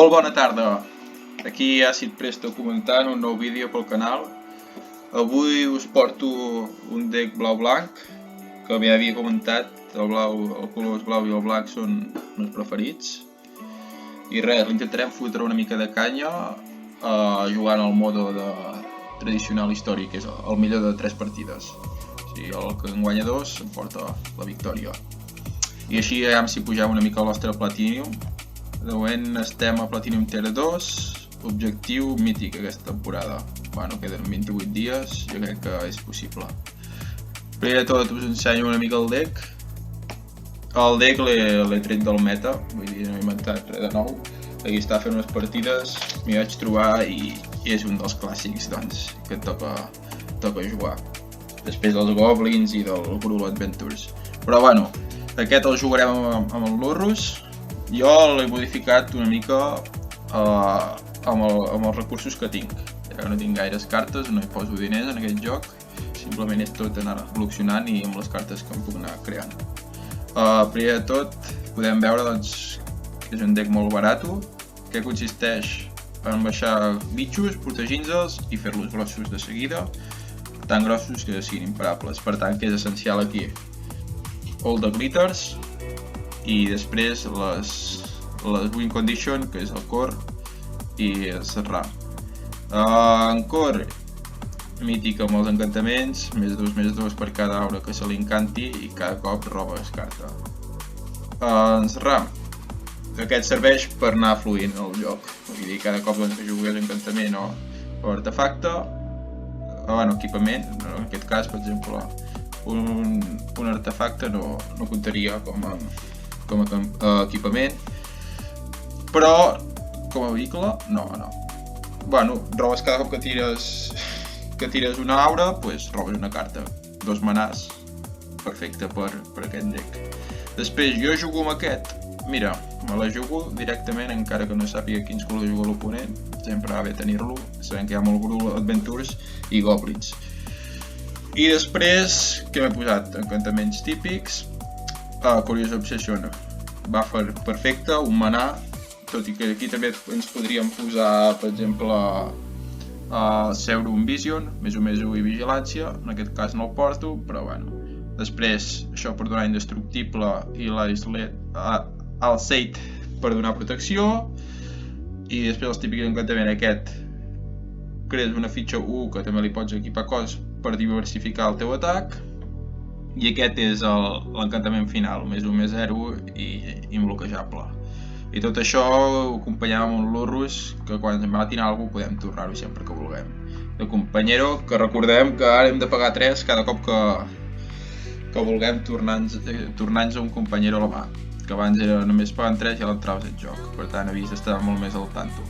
Molt bona tarda, aquí Àcid Presto comentant un nou vídeo pel canal. Avui us porto un deck blau-blanc, que ja havia comentat, el color blau i el blanc són meus preferits. I res, l'intentarem fotre una mica de canya jugant al modo tradicional històric, que és el millor de 3 partides. O sigui, el que en guanya 2 s'emporta la victòria. I així veiem si pugem una mica el nostre Platinum. De moment estem a Platinum Tier 2, objectiu mític aquesta temporada. Bueno, queden 28 dies, jo crec que és possible. Primer de tot us ensenyo una mica el deck. El deck l'he tret del meta, vull dir, no he inventat res de nou. Aquí està fent unes partides, m'hi vaig trobar i és un dels clàssics doncs, que et toca jugar. Després dels Goblins i del Gruul Adventures. Però bueno, aquest el jugarem amb el Lurrus. Jo l'he modificat una mica amb els recursos que tinc. Ja que no tinc gaires cartes, no hi poso diners en aquest joc. Simplement és tot anar evolucionant i amb les cartes que em puc anar creant. Primer de tot, podem veure doncs, que és un deck molt barat, que consisteix en baixar bitxos, protegint-los i fer-los grossos de seguida, tan grossos que siguin imparables. Per tant, que és essencial aquí All the Glitters i després les Win Condition, que és el core i el serrar. En core, mític amb els encantaments, +2/+2 per cada aura que se li encanti i cada cop robes carta. En serrar, aquest serveix per anar fluint el joc, vull dir, cada cop que jugues encantament o artefacte, bueno, equipament, en aquest cas, per exemple, un artefacte no comptaria com a equipament, però com a vehicle, no. Bueno, robes cada cop que tires una aura, doncs robes una carta. 2 manàs, perfecte per aquest deck. Després jo jugo amb aquest, mira, me la jugo directament encara que no sàpiga quins colors juga l'oponent, sempre va bé tenir-lo, sabem que hi ha molt Gruul Adventures i Goblins. I després, què m'he posat? Encantaments típics, Curious Obsession, buffer perfecte, un manà, tot i que aquí també ens podríem posar, per exemple, Serum Vision, +1/+1 i Vigilància, en aquest cas no el porto, però bueno. Després, això per donar indestructible i l'Alseid per donar protecció, i després el típic encantament aquest, crees una fitxa 1 que també li pots equipar cos per diversificar el teu atac, i aquest és l'encantament final, +1/+0 i imbloquejable. I tot això ho acompanyem amb un Lurrus, que quan ens matin alguna cosa podem tornar-ho sempre que vulguem. De companyero, que recordem que ara hem de pagar 3 cada cop que vulguem tornar-nos a un companyero a la mà, que abans era només pagant 3 i ja l'entraves al joc, per tant havies d'estar molt més al tanto.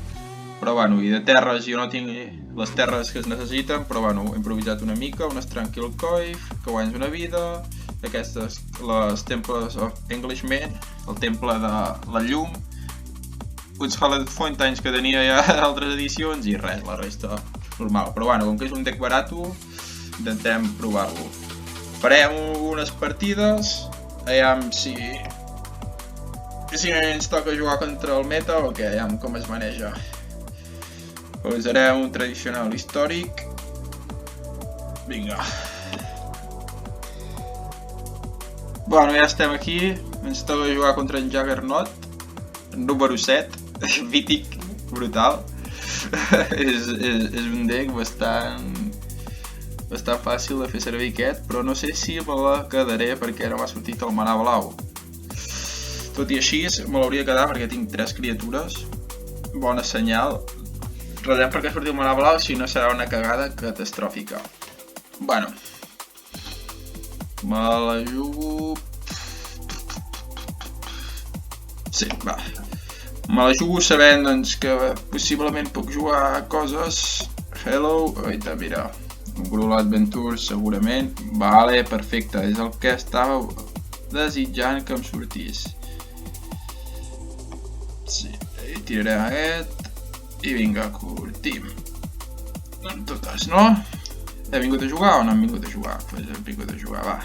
Però bueno, i de terres jo no tinc les terres que es necessiten, però bueno, he improvisat una mica, unes Tranquil Cove, que guanyes una vida, aquestes, les Temples of Englishmen, el temple de la llum, uns Hallowed Fountains que tenia ja d'altres edicions i res, la resta normal. Però bueno, com que és un deck barat, intentem provar-lo. Farem unes partides, veiem si ens toca jugar contra el meta o què, veiem com es maneja. Posarem un tradicional històric. Vinga. Bueno, ja estem aquí. Ens toca jugar contra en Juggernaut, número 7, mític, brutal. És un deck bastant fàcil de fer servir aquest, però no sé si me la quedaré perquè ara m'ha sortit el manà blau. Tot i així, me l'hauria de quedar perquè tinc 3 criatures. Bona senyal. Resem perquè surti el manà blau, si no serà una cagada catastròfica. Bueno, me la jugo... Sí, va. Me la jugo sabent doncs, que possiblement puc jugar coses... Hello, oita, mira, un Gruul Adventures segurament. Vale, perfecte, és el que estava desitjant que em sortís. Sí, tirarem aquest. I vinga, curtim. En totes, no? He vingut a jugar o no hem vingut a jugar? Doncs hem vingut a jugar, va.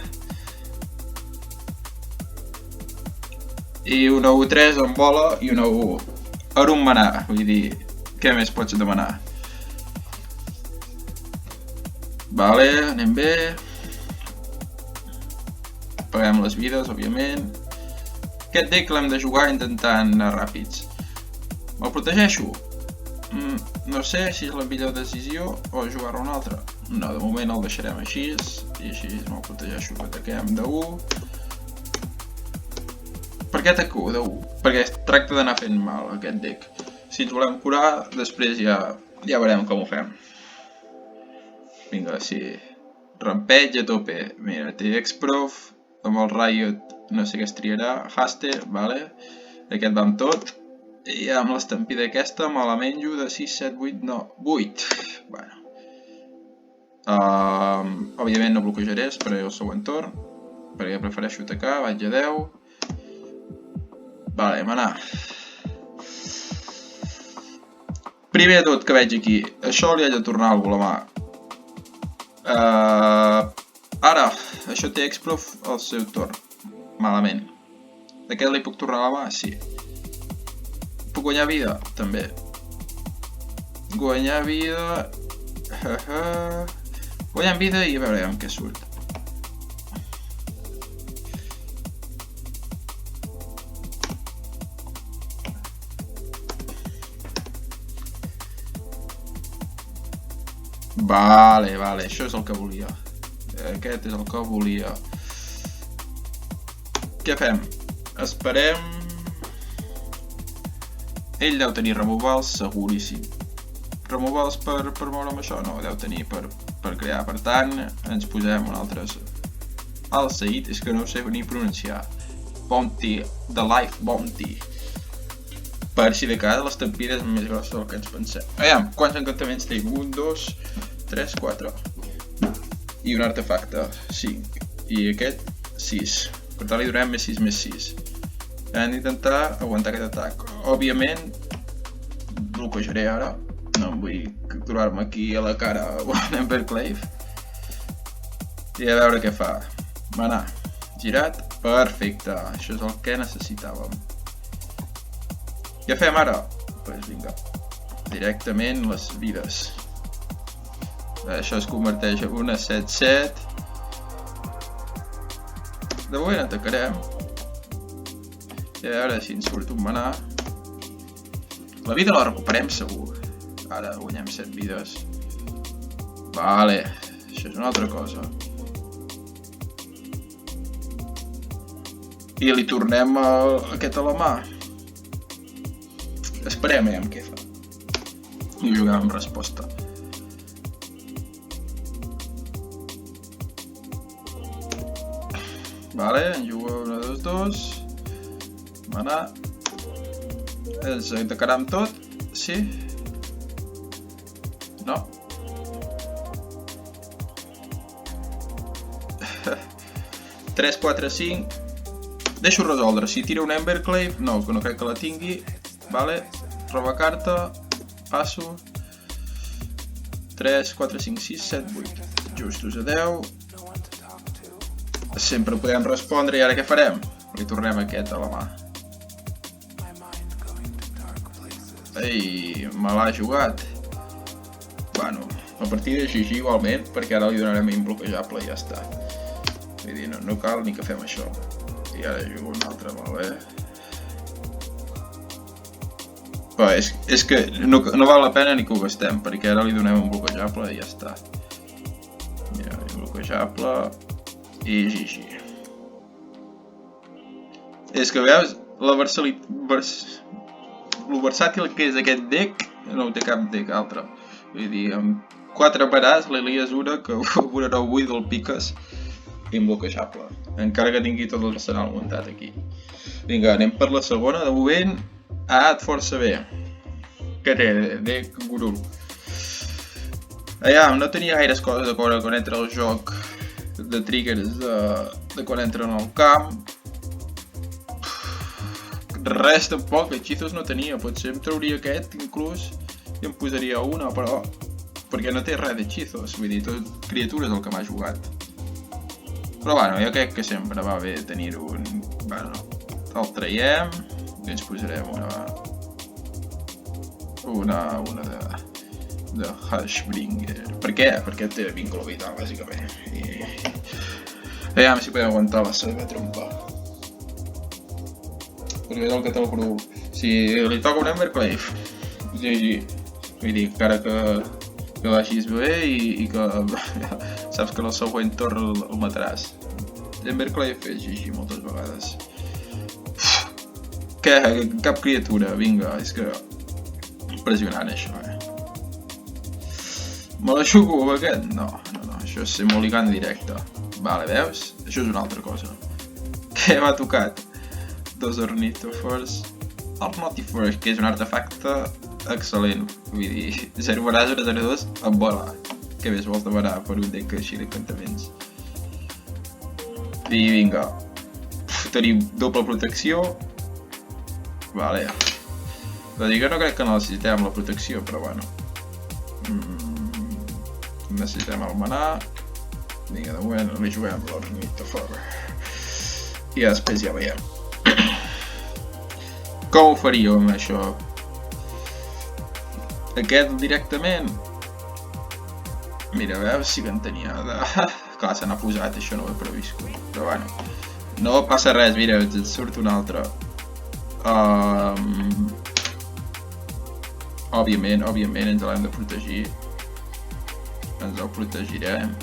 I una U3 amb bola i una U1. Ara un manar, vull dir, què més pots demanar? Vale, anem bé. Paguem les vides, òbviament. Aquest deck l'hem de jugar intentant anar ràpids. Me'l protegeixo? No sé si és la millor decisió o jugar-ho un altre. No, de moment el deixarem així i així me'l protegeixo. Ataquem de 1. Per què ataco de 1? Perquè es tracta d'anar fent mal aquest deck. Si ens volem curar, després ja veurem com ho fem. Vinga, sí. Rampage a tope. Mira, té Exprof, amb el Riot no sé què es triarà. Haste, vale. Aquest va amb tot. I amb l'estampida aquesta me la menjo de 6, 7, 8, no, 8. Bueno. Òbviament no bloquejaré, esperaré el següent torn, perquè prefereixo atacar, vaig a 10. Vale, manar. Primer de tot que veig aquí, això li haig de tornar a algú la mà. Ara, això té Exprof al seu torn. Malament. D'aquest li puc tornar a la mà? Sí. Puc guanyar vida? També. Guanyar vida... Guanyar vida i a veure amb què surt. Vale, això és el que volia. Aquest és el que volia. Què fem? Esperem... Ell deu tenir removals, seguríssim. Removals per moure'm això? No, deu tenir per crear. Per tant, ens posem un altre... Alseid, és que no sé ni pronunciar. Bounty, The Life Bounty. Per si de cas l'estampida és més grossa del que ens pensem. Aviam, quants encantaments tenim? 1, 2, 3, 4. I un artefacte, 5. I aquest, 6. Per tant li donem més 6, més 6. Hem d'intentar aguantar aquest atac. Òbviament, bloquejaré ara. No em vull trobar-me aquí a la cara un Emberclave. I a veure què fa. Manar. Girat. Perfecte. Això és el que necessitàvem. Què fem ara? Doncs vinga. Directament les vides. Això es converteix en una 7-7. De moment atacarem. I a veure si ens surt un manar. La vida la recuperem segur. Ara guanyem 7 vides. Vale, això és una altra cosa. I li tornem aquest a la mà. Esperem amb què fa. I juguem amb resposta. Vale, en juga 1, 2, 2. Manar. Ens atacarà amb tot? Sí? No? 3, 4, 5. Deixo resoldre. Si tira un Emberclave, no crec que la tingui. Vale. Roba carta. Passo. 3, 4, 5, 6, 7, 8. Justos a 10. Sempre podem respondre i ara què farem? Li tornem aquest a la mà. Ei, me l'ha jugat. Bueno, la partida és GG igualment, perquè ara li donarem imbloquejable i ja està. Vull dir, no cal ni que fem això. I ara jugo un altre, molt bé. Però és que no val la pena ni que ho gastem, perquè ara li donem imbloquejable i ja està. Mira, imbloquejable i GG. És que veus, lo versàtil que és aquest deck, no ho té cap deck altre. Vull dir, amb 4 parats li lies una que veurà avui del piques imbloquejable. Encara que tingui tot l'arsenal muntat aquí. Vinga, anem per la segona. De moment ha anat força bé. Què té? Deck gurú. Aviam, no tenia gaires coses a veure quan entra el joc de triggers de quan entra en el camp. Res tampoc, hechizos no tenia, potser em trauria aquest inclús i em posaria una, però perquè no té res d'hechizos, vull dir, tot criatures el que m'ha jugat. Però bueno, jo crec que sempre va bé tenir un... Bueno, el traiem i ens posarem una... una de Hashbringer. Per què? Perquè té vínculo vital, bàsicament. I veiem si podem aguantar la seva trompa. Perquè és el que té el grup. Si li toca un Emberclave, GG. Vull dir, encara que vagis bé i que saps que el següent torn el mataràs. Emberclave és GG moltes vegades. Què? Cap criatura, vinga, és que... impressionant això, Me la xuco amb aquest? No, això és ser mulligan directe. Vale, veus? Això és una altra cosa. Què m'ha tocat? Dos Ornithophoros. Ornithophoros, que és un artefacte excel·lent. Vull dir, 0 barà 002 amb bola. Què més vols demanar per un deck així d'encantaments? I vinga. Tenim doble protecció. Vale. Vull dir que no crec que necessitem la protecció, però bueno. Necessitem el maná. Vinga, de moment li juguem l'Ornithophor. I després ja veiem. Com ho faríem, això? Aquest directament? Mira, a veure si que en tenia de... Clar, se n'ha posat, això no ho he previscut. Però bueno, no passa res, mira, et surt un altre. Òbviament ens l'hem de protegir. Ens el protegirem.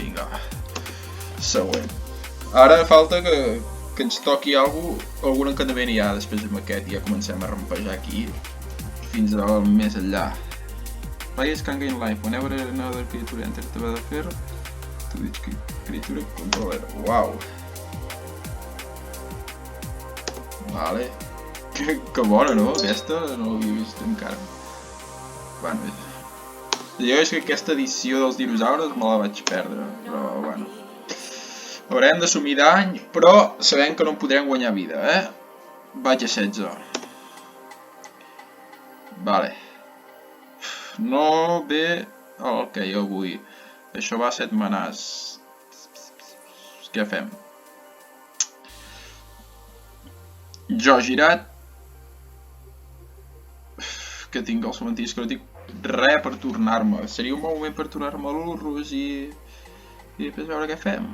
Vinga. Següent. Ara falta que ens toqui algun encantament ja després amb aquest i ja comencem a rampejar aquí fins al més enllà. Players can gain life whenever another creature enters the battlefield to each creature controller. Wow. Vale. Que bona, no? Aquesta no l'havia vist encara. Bueno, jo és que aquesta edició dels dinosaures me la vaig perdre, però bueno. Haurem d'assumir dany, però sabem que no en podrem guanyar vida, Vaig a 16. Vale. No ve el que jo vull. Això va a 7 manàs. Què fem? Jo girat. Que tinc els cementiris que no tinc res per tornar-me. Seria un bon moment per tornar-me a l'Urrus i després veure què fem.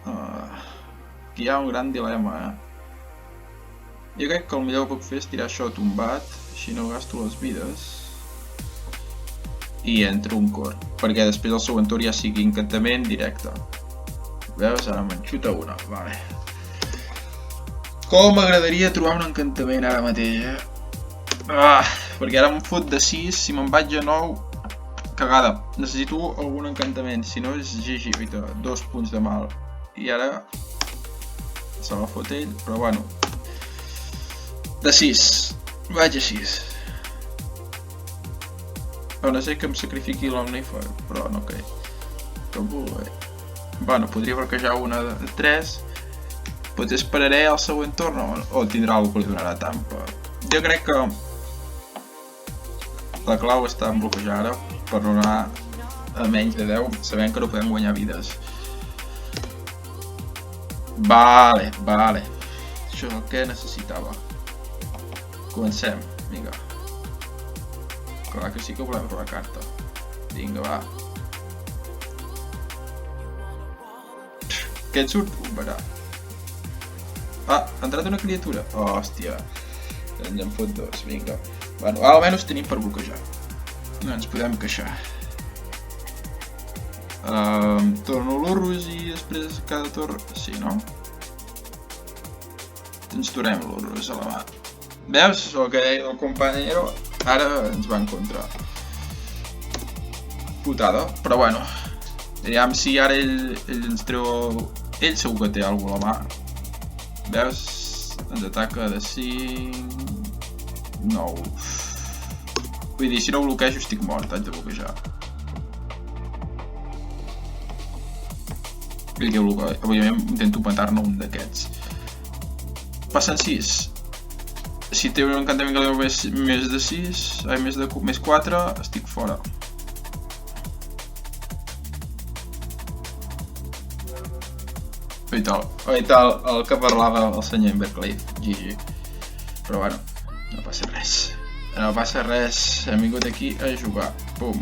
Aquí hi ha un gran dilema, Jo crec que el millor que puc fer és tirar això tombat, així no gasto les vides. I entro un cor, perquè després el següent torn ja sigui encantament directe. Veus? Ara me'n xuta una, vale. Com m'agradaria trobar un encantament ara mateix, perquè ara em fot de 6, si me'n vaig a 9, cagada. Necessito algun encantament, si no és GG, oita, 2 punts de mal. I ara se la fot ell, però bueno. De 6, vaig a 6. A no ser que em sacrifiqui l'Omnifor, però no crec que ho vulgui. Bueno, podria bloquejar una de 3. Potser esperaré al següent torn o tindrà algú que li donarà tampa. Jo crec que la clau està en bloquejar ara per no anar a menys de 10, sabent que no podem guanyar vides. Vale. Això és el que necessitava. Comencem, vinga. Clar que sí que volem robar carta. Vinga, va. Què et surt? Un barà. Ha entrat una criatura. Hòstia. Ens en fot 2, vinga. Bueno, almenys tenim per bloquejar. No ens podem queixar. Torno l'Urrus i després cada torn... Sí, no? Ens tornem l'Urrus a la mà. Veus? El que deia el companyero ara ens va en contra. Putada, però bueno. Aviam si ara ell ens treu... Ell segur que té alguna a la mà. Veus? Ens ataca de 5... 9... Vull dir, si no bloquejo estic mort, haig de bloquejar. Vull dir, òbviament intento matar-ne un d'aquests. Passen 6. Si té un encantament que li deu més de 6, més 4, estic fora. Oi tal, el que parlava el senyor Emberclave, GG. Però bueno, no passa res. No passa res, hem vingut aquí a jugar. Pum.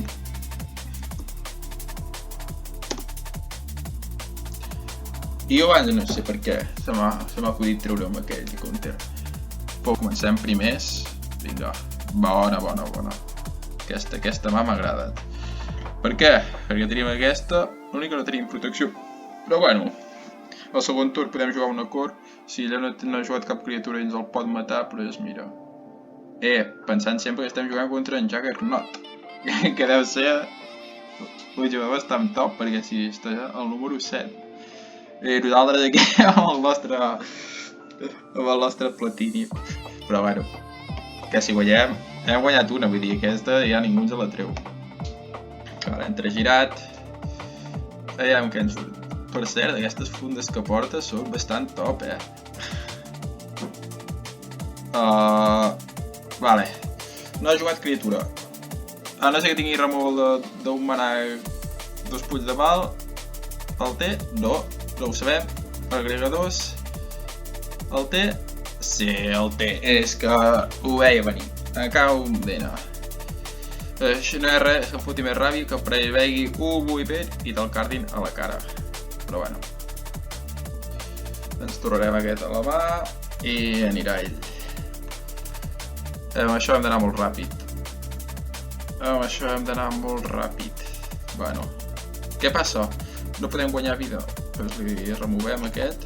I jo abans no sé per què se m'ha acudit treure'm aquell counter. Però comencem primers. Vinga, bona. Aquesta m'ha agradat. Per què? Perquè tenim aquesta, l'únic que no tenim protecció. Però bueno, al segon torn podem jugar una cor. Si allà no ha jugat cap criatura i ens el pot matar, doncs mira. Pensant sempre que estem jugant contra en Juggernaut, que deu ser un jugador bastant top, perquè si està al número 7. I nosaltres aquí amb el nostre platini. Però bueno, que si guanyem, hem guanyat una, vull dir, aquesta ja ningú ens la treu. Ara entra girat. Veiem que ens surt. Per cert, aquestes fundes que porta són bastant top, Vale. No ha jugat criatura. A no ser que tingui removal d'un maná 2 punts de mal. El té? No ho sabem. Agregadors. El té? Sí, el té. És que ho veia venir. Acabo de no. Això no és res que em foti més ràbia que prevegi un moviment i te'l cardin a la cara. Però bueno. Ens tornarem aquest a la mà i anirà ell. Amb això hem d'anar molt ràpid. Bueno. Què passa? No podem guanyar vida. Doncs li removem aquest.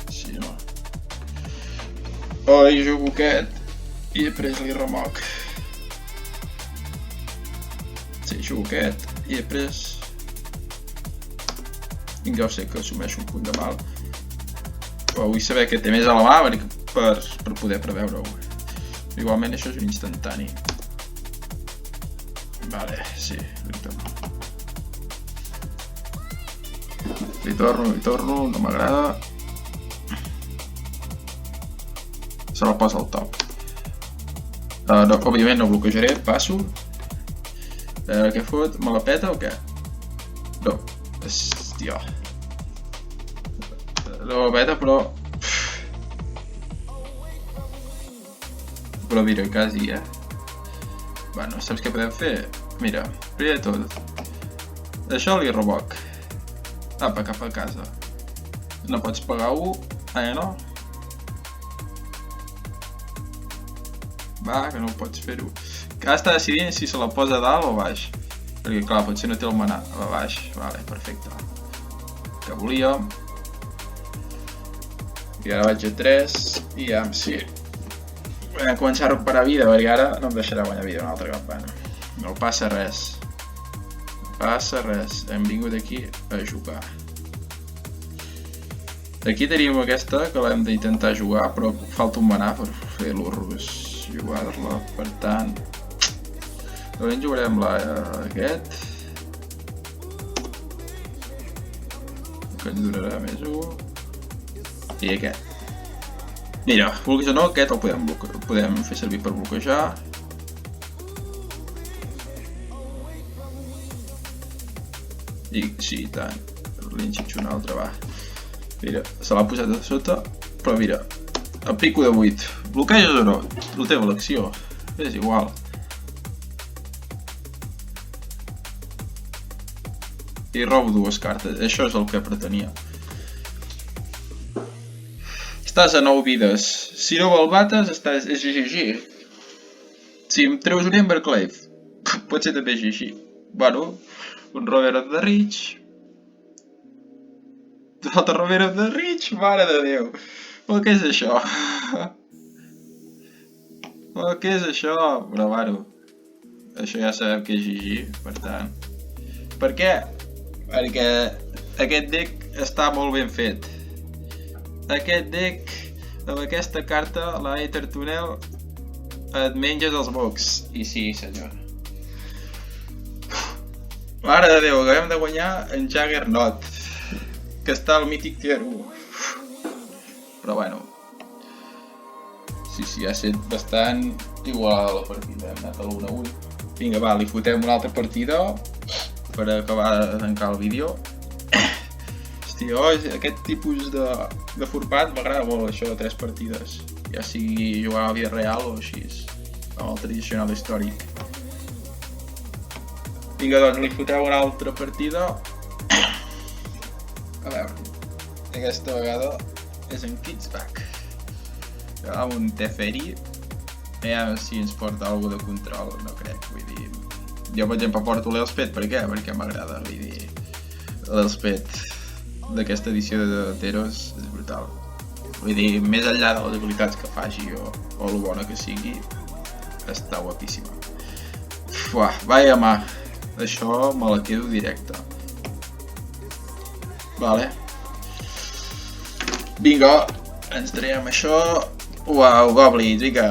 Si no. I jugo aquest i després li remoc. Sí, jugo aquest i després... Ja ho sé que assumeixo un punt de mal. Però vull saber que té més a la mà per poder preveure-ho. Igualment això és un instantani. Vale, sí, li torno, no m'agrada. Se la posa al top. Òbviament no bloquejaré, passo. Què fot? Me la peta o què? No, hòstia. No la peta, però... Però mira, quasi, Bueno, saps què podem fer? Mira, primer de tot, això li revoc. Apa, cap a casa. No pots pagar 1, no? Va, que no pots fer-ho. Que ara està decidint si se la posa a dalt o a baix. Perquè clar, potser no té el maná. A baix, vale, perfecte. Que volíem. I ara vaig a 3 i ja sí. Podem començar a recuperar vida, perquè ara no em deixarà guanyar vida una altra campana. No passa res. Hem vingut aquí a jugar. Aquí tenim aquesta, que l'hem d'intentar jugar, però falta un maná per fer l'urrus. Jugar-la, per tant... Llavors jugarem aquest. Que ens durarà més 1. I aquest. Mira, vulguis o no, aquest el podem fer servir per bloquejar. I sí, tant. L'enxitxo un altre, va. Mira, se l'ha posat a sota, però mira, aplico de 8. Bloqueges o no? La teva elecció. És igual. I robo 2 cartes. Això és el que pretenia. Estàs a 9 vides. Si no el bates, és GG. Si em treus un Emberclave, pot ser també GG. Bueno, un Rover of the Rich. Altre Rover of the Rich? Mare de Déu. Però què és això? Però bueno, això ja sabem que és GG, per tant. Per què? Perquè aquest deck està molt ben fet. Aquest deck, amb aquesta carta, la Aether Tunnel, et menges els box. I sí, senyor. Mare de Déu, acabem de guanyar en Juggernaut, que està al mític tier 1. Però bueno. Sí, ha estat bastant igualada la partida. Hem anat a l'1-1. Vinga, va, li fotem una altra partida per acabar de tancar el vídeo. Hòstia, aquest tipus de format m'agrada molt, això de 3 partides. Ja sigui jugar a la vida real o així, amb el tradicional històric. Vinga, doncs li fotreu una altra partida. A veure, aquesta vegada és en Kidsback. Amb un Teferi. Aviam si ens porta alguna de control, no crec, vull dir... Jo, per exemple, porto l'Elspeth, per què? Perquè m'agrada, vull dir... L'Elspeth d'aquesta edició de Teros és brutal. Vull dir, més enllà de les habilitats que faci o el bona que sigui, està guapíssima. Uah, vaya mà, això me la quedo directa. Vale. Vinga, ens traiem això. Uau, Goblins, vinga.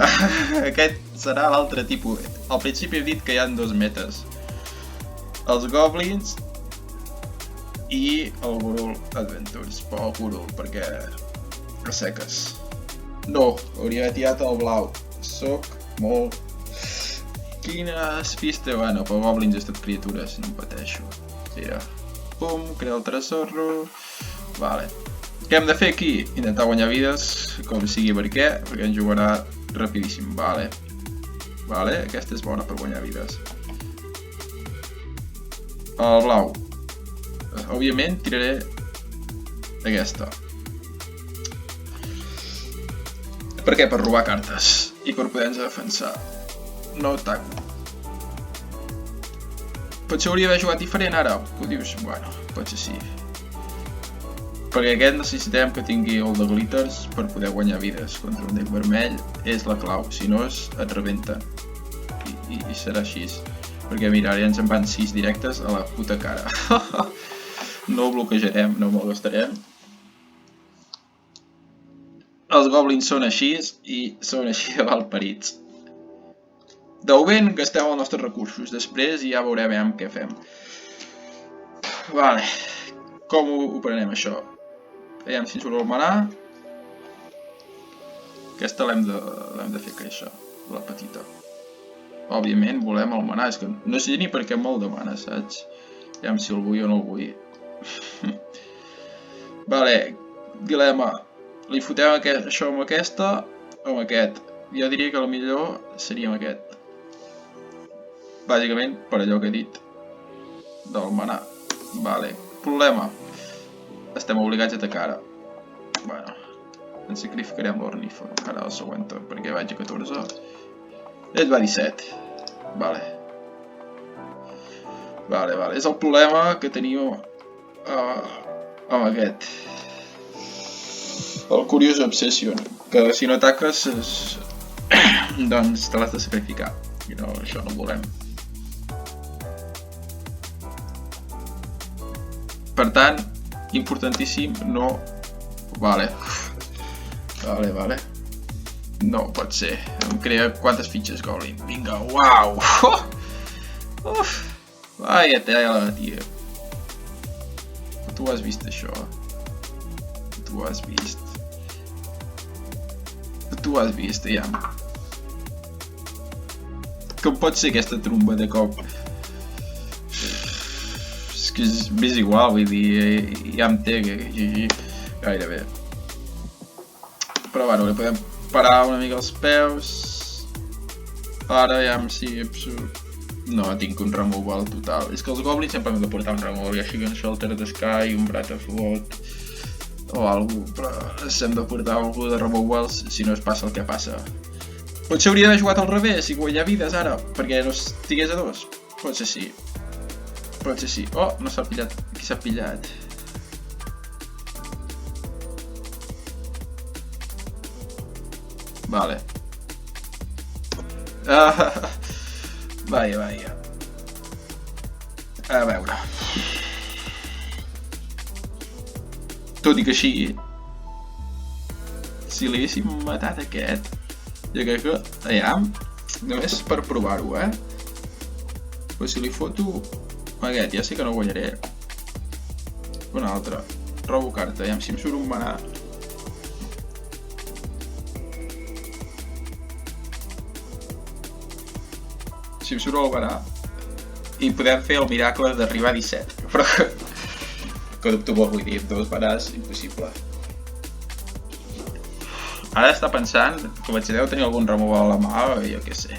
Aquest serà l'altre tipus. Al principi he dit que hi ha 2 metes. Els Goblins i el Ghoul Adventures. Però el Ghoul, perquè... a seques. No, hauria d'haver tirat el blau. Soc molt... Quines pistes? Bueno, però Goblins és tot criatures, no em pateixo. Tira. Pum, crea el tresorro. Vale. Què hem de fer aquí? Intentar guanyar vides, com sigui perquè ens jugarà rapidíssim. Vale. Vale, aquesta és bona per guanyar vides. El blau. Òbviament tiraré aquesta. Per què? Per robar cartes i per poder-nos defensar. No ataco. Potser hauria d'haver jugat diferent ara. Ho dius? Bueno, potser sí. Perquè aquest necessitem que tingui el de glitters per poder guanyar vides contra un deck vermell, és la clau, si no et rebenta. I serà així. Perquè mira, ara ja ens en van 6 directes a la puta cara. No ho bloquejarem, no me'l gastarem. Els goblins són així i són així de malparits. De moment gastem els nostres recursos, després ja veurem què fem. Vale, com ho prenem això? Aviam si ens surt el manar. Aquesta l'hem de fer créixer, la petita. Òbviament volem el manar, és que no sé ni per què me'l demana, saps? Aviam si el vull o no el vull. Vale, dilema. Li fotem això amb aquesta o amb aquest? Jo diria que el millor seria amb aquest. Bàsicament per allò que he dit del manar. Vale, problema. Estem obligats a atacar ara. Bueno, ens sacrificarem l'Ornifa ara al següent torn, perquè vaig a 14. Ell va a 17. Vale. Vale, vale. És el problema que teniu amb aquest. El Curious Obsession. Que si no ataques, doncs te l'has de sacrificar. I no, això no ho volem. Per tant, importantíssim, no... Vale. Vale. No pot ser. Em crea quantes fitxes Goblin. Vinga, uau! Uf! Vaya tela, tia. Tu has vist això? Tu has vist? Tu has vist, ja. Com pot ser aquesta tromba de cop? És que m'és igual, vull dir, ja em té gairebé. Però bueno, li podem parar una mica els peus. Ara ja em sigui absurd. No, tinc un removal total. És que els goblins sempre hem de portar un removal, ja sigui un Shelter the Sky, un Brat of Wood o alguna cosa, però hem de portar alguna de removals si no es passa el que passa. Potser hauria d'haver jugat al revés i guanyar vides ara, perquè no estigués a 2. Potser sí. Potser sí. Oh, no s'ha pillat. Qui s'ha pillat? Vale. Vaja. A veure. Tot i que així, si li haguéssim matat aquest, jo crec que, aviam, només per provar-ho, però si li foto aquest, ja sé que no guanyaré. Una altra. Robo carta, aviam si em surt un manar. Si em surt el manar. I podem fer el miracle d'arribar a 17. Però que dubto molt, vull dir, 2 manàs, impossible. Ara està pensant que vaig deu tenir algun removal a la mà, o jo què sé.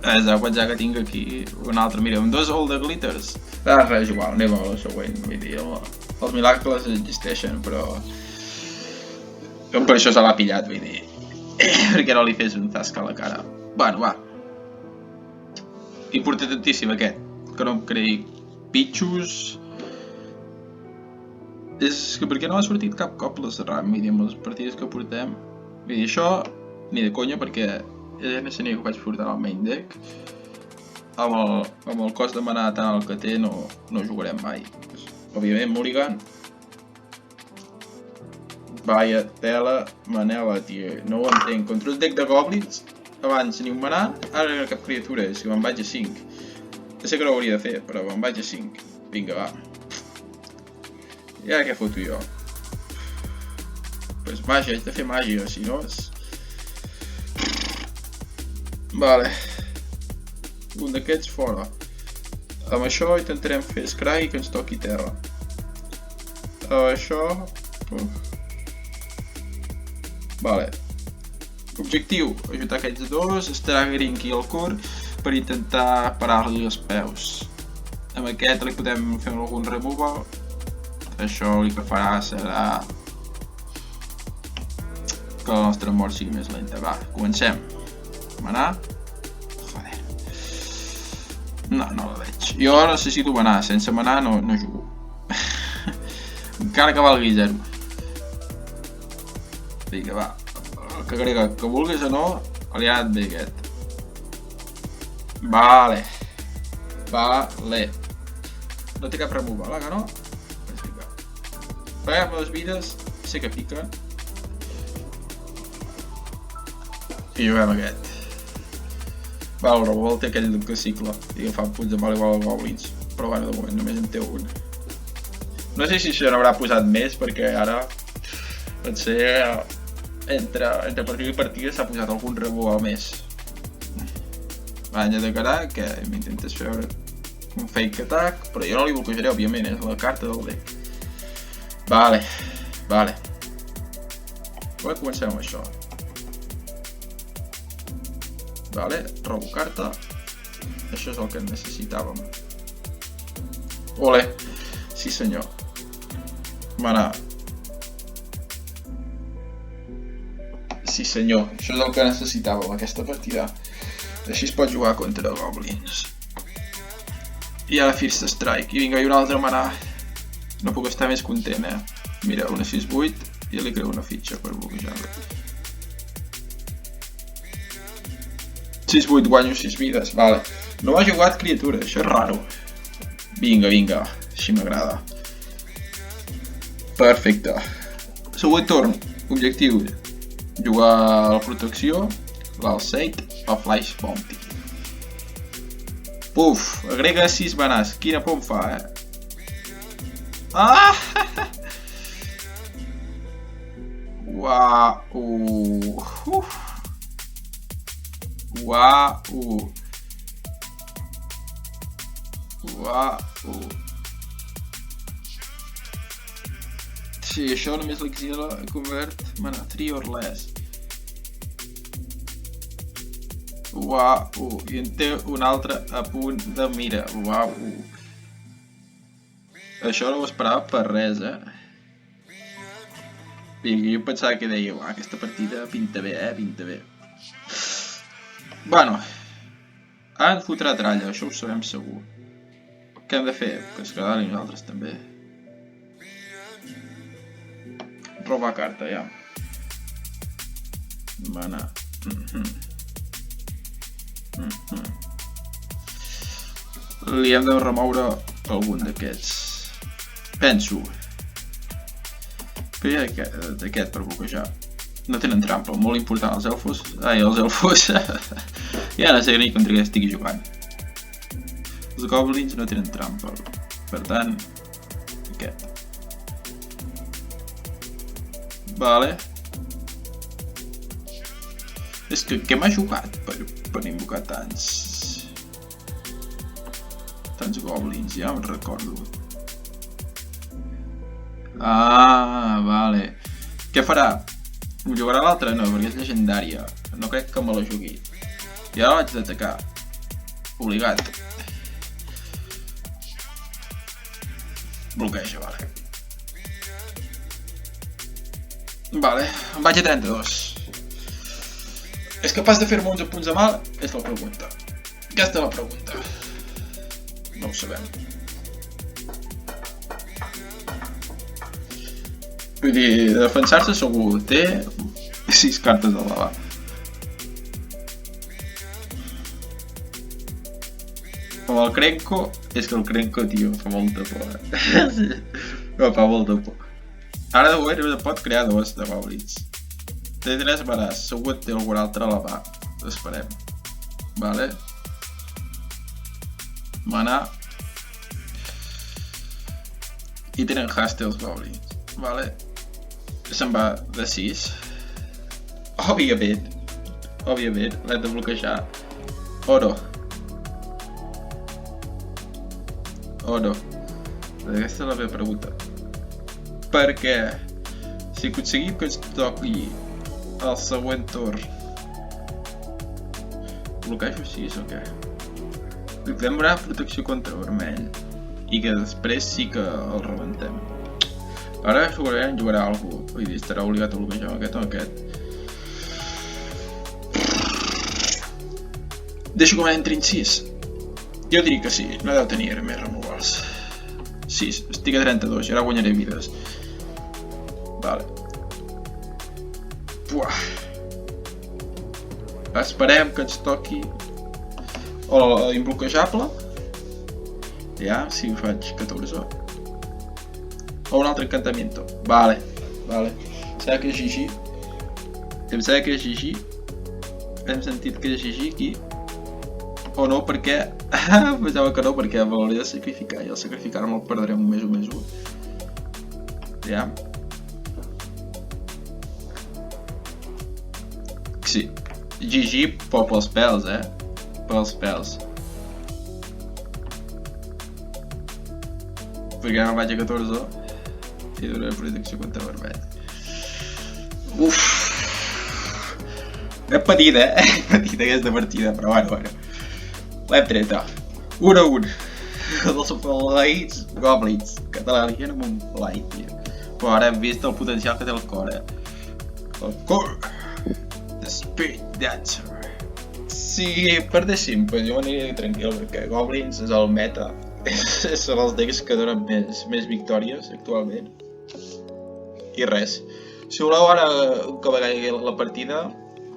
És a pensar que tinc aquí un altre, mira, amb 2 All the Glitters. Res, igual, anem a la següent, vull dir, els milagres existeixen, però... Per això se l'ha pillat, vull dir, perquè no li fes un zasca a la cara. Bueno, va. Importantíssim aquest, que no em creï pitxos. És que perquè no ha sortit cap cop la Serram, vull dir, amb les partides que portem. Vull dir, això ni de conya perquè és l'únic que vaig portar al main deck. Amb el cost de manar tant el que té no jugarem mai. Òbviament, Mulligan. Vaya tela, manela, tio. No ho entenc. Contra un deck de goblins, abans ni un manar, ara no cap criatura, és que me'n vaig a 5. Ja sé que no ho hauria de fer, però me'n vaig a 5. Vinga, va. I ara què foto jo? Pues màgia, haig de fer màgia, si no és... Vale. Un d'aquests fora. Amb això intentarem fer scry que ens toqui terra. Això... Vale. Objectiu, ajudar aquests dos, estarà Grinky al cor per intentar parar-li els peus. Amb aquest li podem fer algun removal. Això el que farà serà que la nostra mort sigui més lenta. Va, comencem. Manar. Joder. No la veig. Jo necessito manar, sense manar no jugo. Encara que valgui 0. Vinga, va. El que grega, que vulguis o no, li ha anat bé aquest. Vale. No té cap removal, que no? Paguem les vides, sé que piquen. I juguem aquest. Va, el removal té aquell que cicle i que fa punts de mal igual als goblins. Però bueno, de moment només en té un. No sé si se n'haurà posat més perquè ara potser entre partida i partida s'ha posat algun removal més. Banya de cara que m'intentes fer un fake attack, però jo no li bloquejaré, òbviament, és la carta del deck. Vale. Comencem amb això. Vale, robo carta. Això és el que necessitàvem. Ole, sí senyor. Manar. Sí senyor, això és el que necessitàvem aquesta partida. Així es pot jugar contra goblins. I ara First Strike, i vinga, i un altre manar. No puc estar més content, Mira, una 6-8 i li creo una fitxa per bloquejar-lo. 6-8, guanyo 6 vides, vale. No m'ha jugat criatura, això és raro. Vinga, així m'agrada. Perfecte. Següent torn, objectiu. Jugar a la protecció, l'Alseid o Flash Bounty. Puf, agrega 6 manàs, quina por em fa, Ah! Sí, això només l'exila convert mana 3 or less. I en té un altre a punt de mira. Això no ho esperava per res, Vinga, jo pensava que deia, aquesta partida pinta bé, pinta bé. Bueno, ara en fotrà tralla, això ho sabem segur. Què hem de fer? Que es quedarà nosaltres també. Robar carta, ja. Mana. Li hem de remoure algun d'aquests. Penso. Però d'aquest per bloquejar. No tenen trampa, molt important els elfos. Els elfos. Ja no sé ni contra què estigui jugant. Els goblins no tenen trampa. Per tant, aquest. Vale. És que què m'ha jugat per invocar tants goblins? Ja em recordo. Ah, vale. Què farà? Em jugarà l'altra? No, perquè és llegendària. No crec que me la jugui. I ara l'haig d'atacar. Obligat. Bloqueja, vale. Vale, em vaig a 32. És capaç de fer-me 11 punts de mal? És la pregunta. Aquesta és la pregunta. No ho sabem. Vull dir, defensar-se segur. Té 6 cartes de lava. Com el Krenko, és que el Krenko, tio, fa molta por. No, fa molta por. Ara de moment pot crear 2 de goblins. Té 3 baràs, segur que té algun altre a la mà. Esperem. Vale. Mana. I tenen haste els goblins. Vale. Se'n va de 6. Òbviament. Òbviament, l'hem de bloquejar. O no. O no. Aquesta és la meva pregunta. Perquè si aconseguim que ens toqui el següent torn, bloquejo 6 o què? Podem donar protecció contra vermell i que després sí que el rebentem. Ara segurament jugarà algú, vull dir, estarà obligat a bloquejar aquest o aquest. Deixo que m'entri en 6. Jo diria que sí, no deu tenir més removals. 6, estic a 32 i ara guanyaré vides. Vale. Buah. Esperem que ens toqui imbloquejable. Ja, si ho faig 14. O un altre encantamiento. Vale, vale. Serà que és GG. Em sembla que és GG. Hem sentit que és GG aquí. O no, perquè... Pensava que no, perquè me l'hauria de sacrificar. I al sacrificar-me el perdrem un més o més 1. Ja. Sí. GG pels pèls, pels pèls. Perquè ara vaig a 14 i donaré protecció contra vermell. Uf! És petita, És petita aquesta partida, però bueno. L'hem tret, 1 a 1. Els palaïts goblins que te l'arrien amb un palait, tio. Però ara hem vist el potencial que té el cor, El cor! The Speed Dancer. Si perdéssim, pues jo m'aniria tranquil, perquè goblins és el meta. Són els decks que donen més victòries actualment. I res. Si voleu ara que vegi la partida,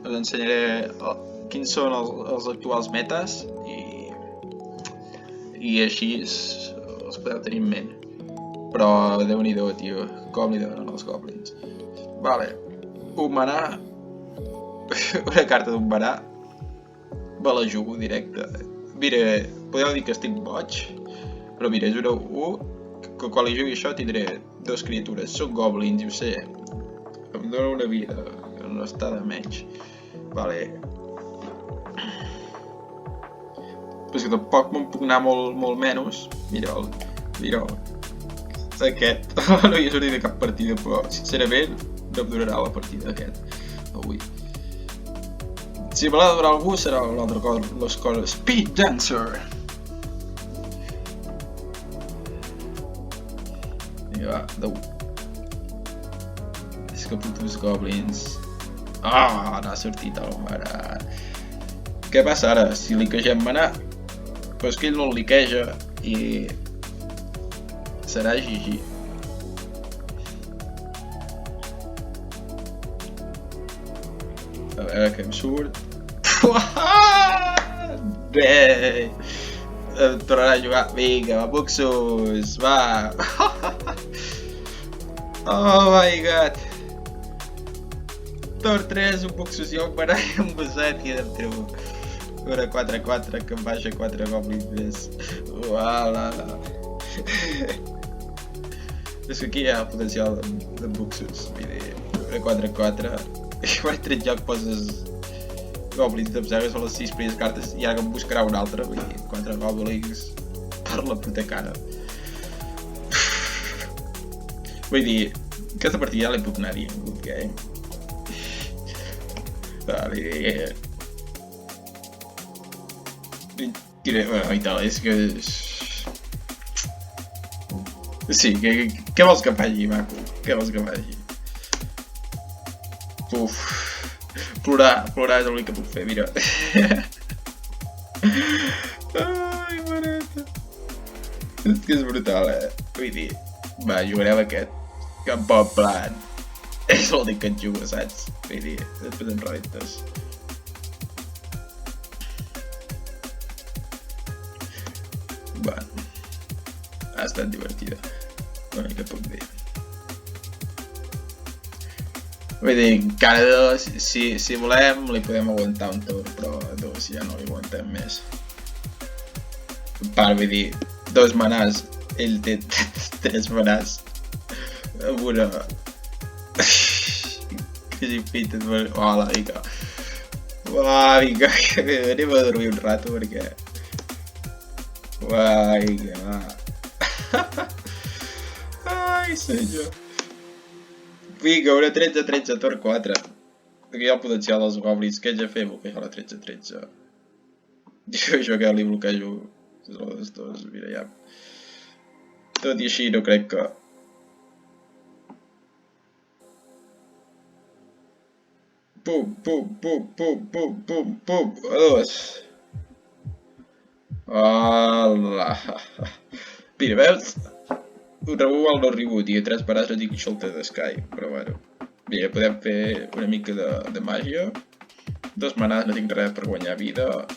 us ensenyaré quins són els actuals metes i així els podeu tenir en ment. Però déu-n'hi-do, tio, com li donen els goblins. Vale, un manà, una carta d'un manà, me la jugo directe. Mira, podeu dir que estic boig, però mira, és una 1, que quan li jugui això tindré 2 criatures. Són goblins, i ho sé. Em dona una vida, que no està de menys. Vale. Però és que tampoc me'n puc anar molt menys. Mira'l. Aquest. No hi ha sortit de cap partida, però sincerament no em durarà la partida aquest. Avui. Si me l'ha de durar algú serà una altra cosa, les coses. Speed Dancer! Vinga, va, de 1. És que putos goblins. Ah, n'ha sortit el manà. Què passa ara? Si liquegem manà, però és que ell no el liqueja i serà GG. A veure què em surt. Bé! Em tornarà a jugar. Vinga, va, Buxus, va! Oh my god! Torn 3, un Buxus i un manà i un Boset i em treu una 4-4 que em baixa 4 goblins més. Uala! És que aquí hi ha el potencial de Buxus. Vull dir, una 4-4 i quan tret joc poses goblins de Zero, són les 6 primeres cartes i ara que em buscarà una altra, vull dir, 4 goblins per la puta cara. Vull dir, aquesta partida ja l'he puc anar dient, good game. Vale. Bueno, i tal, és que... Sí, què vols que faci, maco? Què vols que faci? Uf, plorar és l'únic que puc fer, mira. Ai, mareta. És que és brutal, Vull dir, va, jugarem aquest. Que en pot plan. És l'únic que et jugo, saps? Vull dir, després em rebentes. Bueno, ha estat divertida. L'únic que puc dir. Vull dir, encara dos, si volem, li podem aguantar un torn, però dos ja no li aguantem més. A part, vull dir, 2 manàs, ell té 3 manàs. Amb una... Que si fites, hola, vinga. Uah, vinga, anem a dormir un rato perquè... Uah, vinga, va. Ai, senyor. Vinga, una 13-13, torn 4. Aquí hi ha el potencial dels goblins. Què haig de fer? Bloquejar la 13-13. Jo que li bloquejo les dues, mira ja. Tot i així no crec que... Pum, pum, pum, pum, pum, pum, pum, a 2. Hola. Mira, veus? Un removal no reboot i a 3 parats no dic Shelter the Sky, però bueno. Mira, podem fer una mica de màgia. 2 manàs, no tinc res per guanyar vida.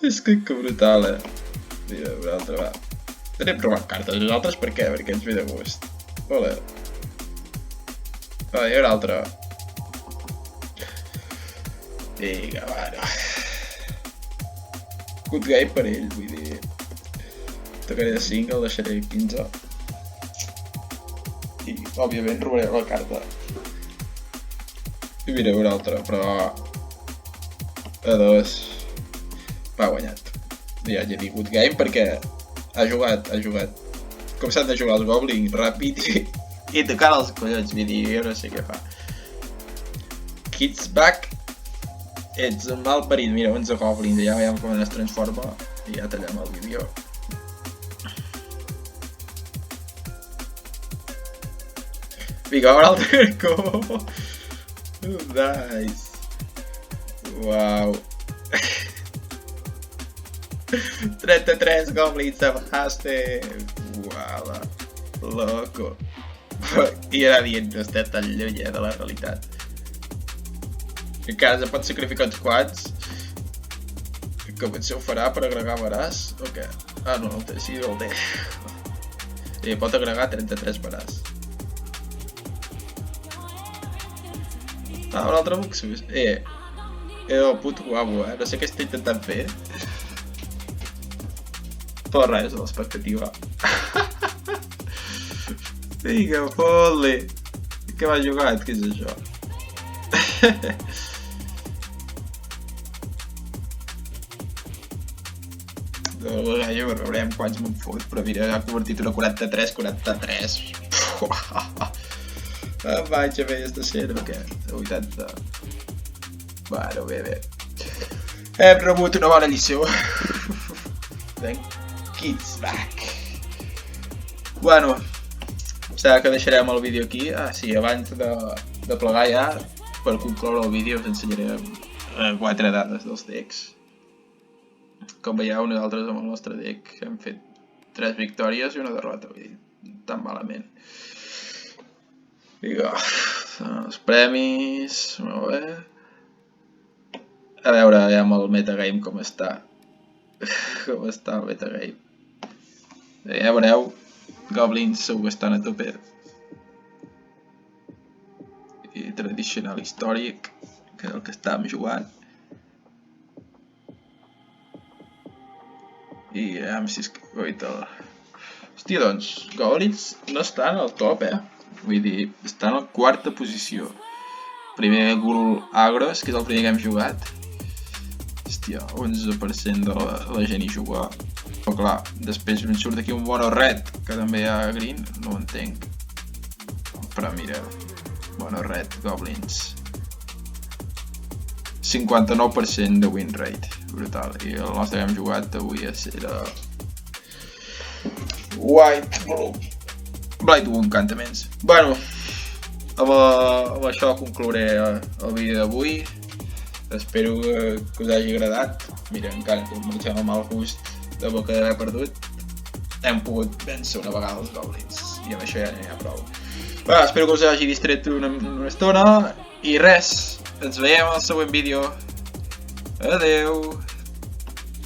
És que brutal, Mira, una altra, va. Anem provant cartes, nosaltres per què? Perquè ens ve de gust. Hola. Va, i una altra. Vinga, va, no. Good game per ell, vull dir... Tocaré de 5, el deixaré 15. I, òbviament, robaré la carta. I mira, una altra, però... A 2... Va guanyat. Ja he dit good game perquè... Ha jugat. Com s'han de jugar els goblins, ràpid i tocar els collons, vull dir, jo no sé què fa. Kids back. Ets un mal parit, mira, 11 goblins, ja veiem com es transforma i ja tallem el vídeo. Vinga, un altre arcó. Nice. Uau. 33 goblins de baste. Uala. Loco. I ara dient no estem tan lluny de la realitat. Encara se pot sacrificar uns quants. Com potser ho farà per agregar veràs o què? Ah no, sí, el té. I pot agregar 33 veràs. Ah, un altre buxus. El puto guapo, no sé què estic intentant fer. Però res, a l'expectativa. Vinga, fot-li. Què m'ha jugat? Què és això? Ja veurem quants me'n fot, però mira, ha convertit una 43-43. Vaig a fer aquesta escena, o què? De 80. Bueno, bé. Hem rebut una bona lliçó. Kids back. Bueno, sembla que deixarem el vídeo aquí. Ah, sí, abans de plegar ja, per concloure el vídeo us ensenyarem 4 dades dels decks. Com veieu, nosaltres amb el nostre deck hem fet 3 victòries i una derrota, vull dir, tan malament. Vinga, els premis, molt bé. A veure, ja amb el metagame com està. Com està el metagame. Ja veureu, goblins segur que estan a tope. I tradicional històric, que és el que estàvem jugant. I amb si és que... Hòstia, doncs, goblins no estan al top, Vull dir, estan a la 4a posició. Primer Ghoul Agros, que és el primer que hem jugat. Hòstia, 11% de la gent hi juga. però clar, després em surt aquí un mono red, que també hi ha green, no ho entenc. Però mireu, mono red, goblins. 59% de win rate, brutal. I el nostre que hem jugat avui era White Blue Blightwood Encantaments. Bueno, amb això conclouré el vídeo d'avui. Espero que us hagi agradat. Mira, encara que marxem amb el gust de boca d'haver perdut, hem pogut vèncer una vegada els goblins i amb això ja n'hi ha prou. Bé, espero que us hagi distret una estona i res, ens veiem al següent vídeo. Adeu!